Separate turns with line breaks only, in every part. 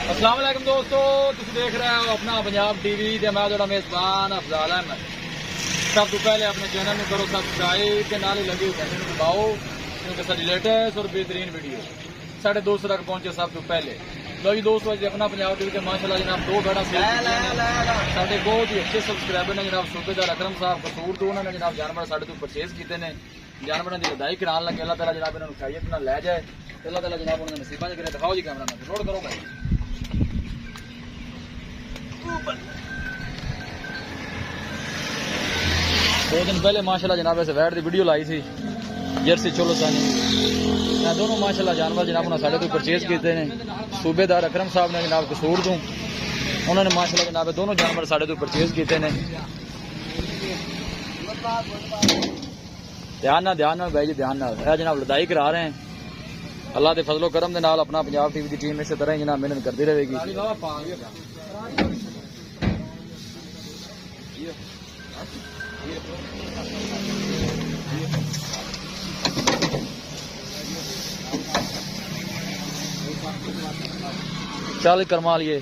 अस्सलाम वालेकुम दोस्तों, तुम देख रहे हो अपना पंजाब टीवी ते मैं जोड़ा मेजबान अफजाल अहमद। सब तो पहले अपने चैनल में करो सब्सक्राइब के नाल ही लगी घंटे में दबाओ क्योंकि सारी लेटेस्ट और बेहतरीन वीडियो साढ़े दोस्तों तक पहुंचे सब तो पहले। लो जी दोस्तों, अज अपना पंजाब टीवी के माशाल्लाह जनाब दो भेड़ा साढ़े बहुत ही अच्छे सबसक्राइबर ने जनाब सूबेदार अकरम साहब कसूर तो उन्होंने जनाब जानवर साढ़े तो परचेज किए हैं। जानवरों की लदाई कराने लगे। अल्लाह ताला जनाब इन्होंने खैरियत नाल लै जाए। अल्लाह ताला जनाब उन्होंने नसीबा च करे। दिखाओ जी कैमरा मैन नोट करो भाई। दो दिन पहले माशाल्लाह जनाब ऐसे वैट की वीडियो लाई थी जर्सी चोलो सानी। मैं दोनों माशाल्लाह जानवर जनाब उन्होंने साढ़े तो परचेज किए हैं। सूबेदार अकरम साहब ने जनाब कसूर दूँ उन्होंने माशाल्लाह जनाब दोनों जानवर साढ़े तो परचेज किए हैं। ध्यान ना भाई जी, ध्यान ना जनाब लदाई करा रहे हैं। अल्लाह के फजलो करम के नाल अपना पंजाब टीवी की टीम इस तरह ही जनाब मेहनत करती रहेगी। चल करमा लिए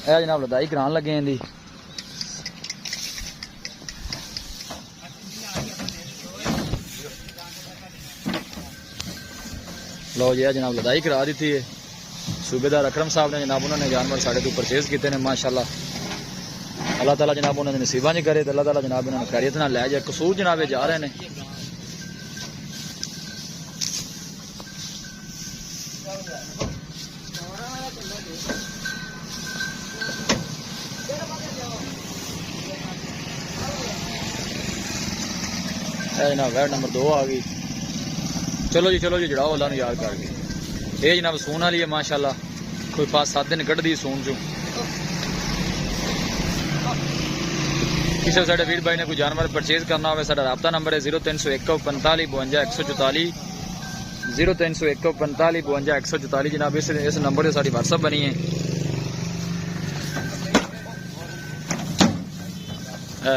जनाब लदाई करान लगे हैं। लो जी जनाब लदाई करा दी थी। सूबेदार अकरम साहब ने जनाब उन्होंने जानवर साढ़े तो परचेज किए हैं माशाल्लाह। अल्लाह ताला जनाब उन्होंने नसीबा नहीं करे तो अल्लाह ताला जनाब उन्होंने खैरियत नाल लै जाए। कसूर जनाब जा रहे हैं। जनाब वैट नंबर 2 आ गई। चलो जी जड़ाओ अल्लाह नूं याद करके। ये जनाब सून वाली है माशाल्लाह। कोई 5-7 दिन कढ़दी सून चो। किसी साढ़े वीर भाई ने कोई जानवर परचेज करना हो साडा राबता नंबर है 0301 45 52 144 0301 45 52 144। जनाब इस नंबर से साड़ी व्हाट्सअप बनी है।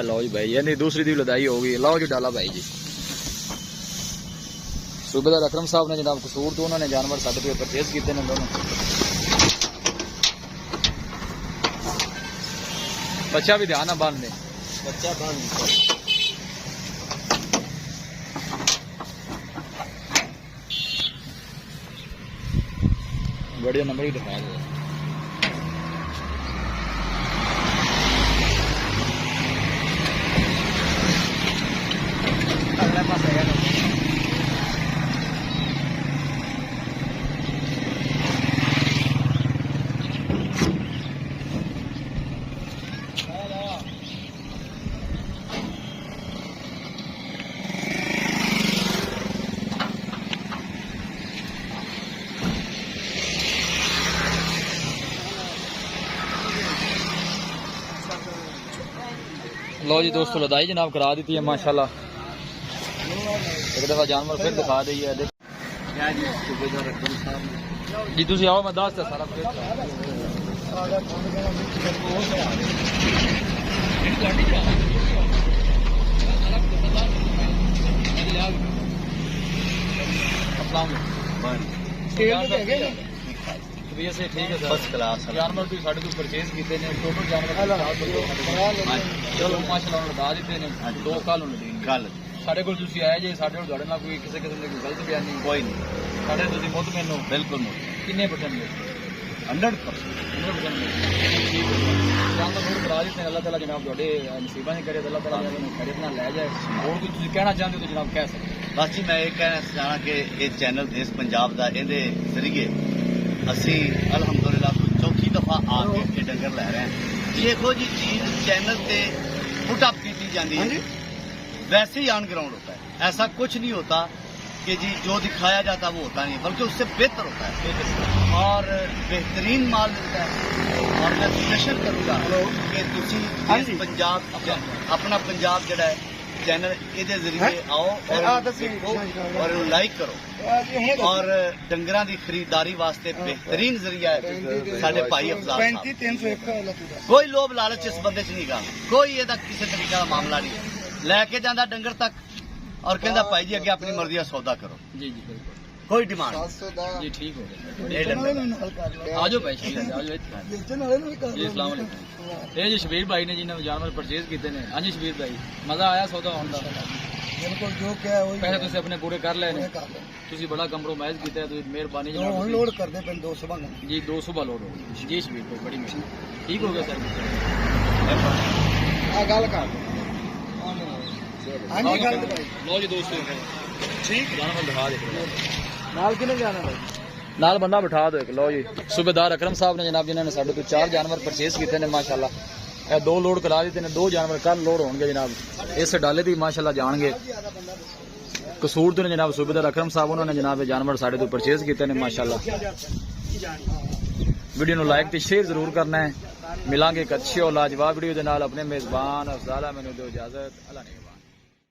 लो जी भाई यानी दूसरी दी लदाई हो गई। लो जी डाला भाई जी। सूबेदार अकरम साहब ने जनाब कसूर तो उन्होंने जानवर साढ़े पे परचेज किए हैं दोनों। बच्चा भी ध्यान ना बांध दे। बच्चा बांध बढ़िया नंबर ही दिखा दे। अगले पास है लो जी दोस्तों लदाई जनाब करा दी है माशाल्लाह। एक दफा जानवर फिर दिखा दी है जी। तुम आओ मैं दस सारा से ठीक है सर। फर्स्ट क्लास जानवर भी साढ़े तो परचेज किए हैं। टोटल जानवर चलो माशाल्लाह लगा दिते हैं। 2 कल कल साढ़े को आए जे साढ़े कोई किसी किस्म की गलत बयानी कोई नहीं। साढ़े मुतमैन हो बिल्कुल किन्ने परसेंट 100% करा देते हैं। अल्लाह ताला जनाब थोड़े नसीबा नहीं करे। अल्लाह ताला खैरियत नाल लै जाए। और कुछ कहना चाहते हो तो जनाब कह सकते।
बस जी मैं ये कहना चाहना कि ये चैनल देश पंजाब का इहदे जरिए असी अलहमदुलिल्लाह चौथी दफा आके ये डंगर लै रहे हैं। देखो जी चीज चैनल से पुटअप की जाती है वैसे ही ऑन ग्राउंड होता है। ऐसा कुछ नहीं होता कि जी जो दिखाया जाता वो होता नहीं, बल्कि उससे बेहतर होता है और बेहतरीन माल मिलता है। और मैं सजेशन करूँगा कि तुसी पंजाब अपना पंजाब जड़ा है चैनल ये जरिए आओ और देखो और लाइक करो। और डंगरां की खरीदारी वास्ते बेहतरीन जरिया है साडे भाई अफजाल साहब। कोई लोभ लालच इस बंदे च नहीं गा। कोई ये किसी तरीके का मामला नहीं। लैके जाता डंगर तक और कहता भाई जी अगे अपनी मर्जी का सौदा करो।
जी जी बिल्कुल।
कोई डिमांड
700 ਦਾ
ਜੀ ਠੀਕ ਹੋ ਗਿਆ
ਇਹ ਡੰਗਰ
ਨਾਲ ਕਰ ਲਓ
ਆਜੋ ਭਾਈ ਸ਼ਬੀਰ ਆਜੋ ਇੱਥੇ
ਵੇਚਣ ਵਾਲੇ ਨੂੰ ਵੀ ਕਰ
ਜੀ
ਲਓ
ਅਸਲਾਮ ਵਾਲੇਕੁਮ ਇਹ ਜੀ ਸ਼ਬੀਰ ਭਾਈ ਨੇ ਜਿਨ੍ਹਾਂ ਜਾਨਵਰ ਪਰਚੇਜ਼ ਕੀਤੇ ਨੇ ਹਾਂਜੀ ਸ਼ਬੀਰ ਭਾਈ ਮਜ਼ਾ ਆਇਆ ਸੌਦਾ ਹੋਣ ਦਾ
ਬਿਲਕੁਲ ਜੋ ਕਿਹਾ ਉਹੀ
ਪੈਸੇ ਤੁਸੀਂ ਆਪਣੇ ਪੂਰੇ ਕਰ ਲਏ ਨੇ
ਕਰ ਲਓ
ਤੁਸੀਂ ਬੜਾ ਕੰਪਰੋਮਾਈਜ਼ ਕੀਤਾ ਹੈ ਤੁਸੀਂ ਮਿਹਰਬਾਨੀ
ਜੋ ਹੁਣ ਲੋਡ ਕਰਦੇ ਪਏ 200 ਬਣ
ਜੀ 200 ਬਾ ਲੋਡ ਹੋ ਗਈ ਜੀ ਸ਼ਬੀਰ ਭਾਈ ਬੜੀ ਮਿਹਰਬਾਨੀ ਠੀਕ ਹੋ ਗਿਆ ਸਰ
ਆ ਗੱਲ ਕਰ ਹਾਂਜੀ ਗੱਲ ਤੇ ਭਾਈ
ਲੋ ਜੀ ਦੋਸਤੋ
ਠੀਕ
ਜਾਨਵਰ ਦਿਖਾ ਦੇ
ਨਾਲ ਕਿਨੇ ਜਾਣਾ ਭਾਈ
ਨਾਲ ਬੰਦਾ ਬਿਠਾ ਦਿਓ ਇੱਕ ਲੋ ਜੀ ਸੂਬੇਦਾਰ ਅਕਰਮ ਸਾਹਿਬ ਨੇ ਜਨਾਬ ਜਿਨ੍ਹਾਂ ਨੇ ਸਾਡੇ ਤੋਂ 4 ਜਾਨਵਰ ਪਰਚੇਸ ਕੀਤੇ ਨੇ ਮਾਸ਼ਾਅੱਲਾ ਇਹ 2 ਲੋਡ ਕਰਾ ਦਿੱਤੇ ਨੇ 2 ਜਾਨਵਰ ਕੱਲ ਲੋਡ ਹੋਣਗੇ ਜਨਾਬ ਇਸ ਡਾਲੇ ਦੀ ਮਾਸ਼ਾਅੱਲਾ ਜਾਣਗੇ ਕਸੂਰ ਤੋਂ ਨੇ ਜਨਾਬ ਸੂਬੇਦਾਰ ਅਕਰਮ ਸਾਹਿਬ ਉਹਨਾਂ ਨੇ ਜਨਾਬ ਇਹ ਜਾਨਵਰ ਸਾਡੇ ਤੋਂ ਪਰਚੇਸ ਕੀਤੇ ਨੇ ਮਾਸ਼ਾਅੱਲਾ ਵੀਡੀਓ ਨੂੰ ਲਾਈਕ ਤੇ ਸ਼ੇਅਰ ਜ਼ਰੂਰ ਕਰਨਾ ਹੈ ਮਿਲਾਂਗੇ ਇੱਕ ਅੱਛੀ ਔਰ ਲਾਜਵਾਬ ਵੀਡੀਓ ਦੇ ਨਾਲ ਆਪਣੇ ਮੇਜ਼ਬਾਨ ਅਫਜ਼ਾਲਾ ਮੈਨੂੰ ਦਿਓ ਇਜਾਜ਼ਤ ਅੱਲਾ ਨੇ